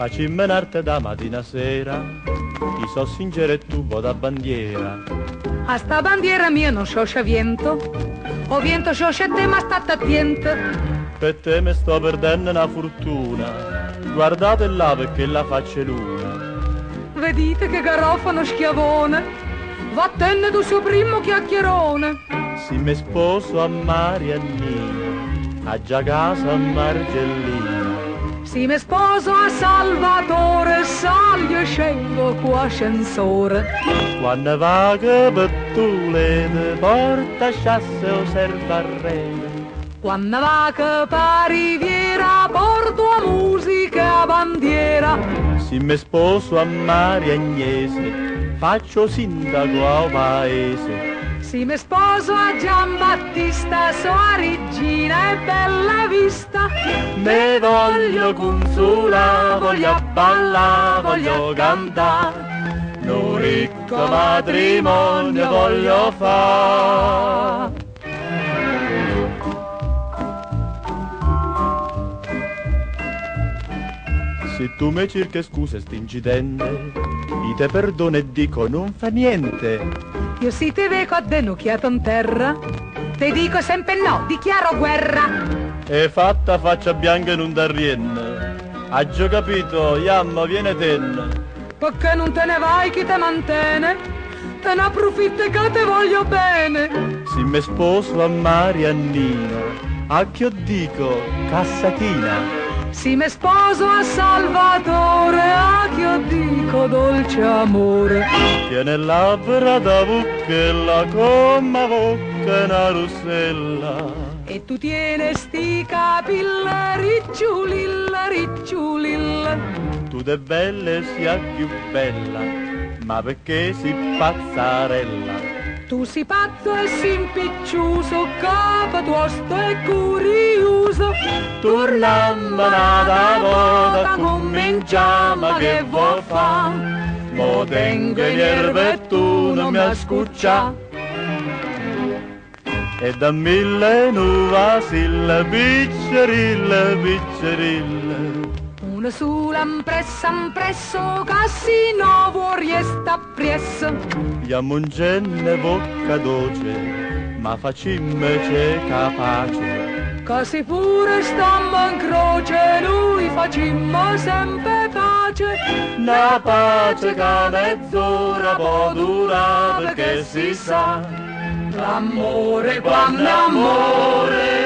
facimmo un'arte da mattina sera, ti so sincero e tu vuoi da bandiera. A sta bandiera mia non scioscia viento, o viento scioscia te ma state attento. Per te mi sto perdendo una fortuna, guardate là perché la faccia è luna. Vedite che garofano schiavone, vattene tu suo primo chiacchierone. Se mi sposo a Mariannina, a già casa a Margellina. Se mi sposo a Salvatore, salgo e scendo qua ascensore. Quando va che per tu le porta sciasse o serva a rete. Quando va che pariviera, porto a musica a bandiera. Se mi sposo a Mariagnese, faccio sindaco al paese. Se mi sposo a Giambattista, sua regina e bella vista. Me voglio consolare, voglio ballare, voglio cantare, un ricco matrimonio voglio fare. Se tu mi cerchi scusa sto incidente, io te perdono e dico non fa niente. Io si te vedo addenucchiato in terra, te dico sempre no, dichiaro guerra. E fatta faccia bianca e non da rien, ha già capito, Yamma viene ten. Perché non te ne vai chi te mantiene, te ne approfitti che te voglio bene. Se mi sposo a Mariannina, a che io dico, cassatina. Se mi sposo a Salvatore, a che io dico dolce amore. Tiene labbra da bucchella come bocca una rossella. E tu tieni sti capilla, ricciulilla, ricciulilla. Tu de belle sia più bella, ma perché si pazzarella? Tu si pazzo e si impicciuso, capo tosto e curioso. Tornammo nata volta, cominciamo che vuoi fa? Mo tengo in erba e tu non mi ascuccia. E da mille nuova silla, piccerilla, piccerilla. Una sola impresso, cassi nuovo riesta presso. Iamo un genne bocca dolce, ma facimmoci capace. Casi pure stammo in croce, noi facimmo sempre pace. Una pace che mezz'ora può durare perché si sa, l'amore quando amore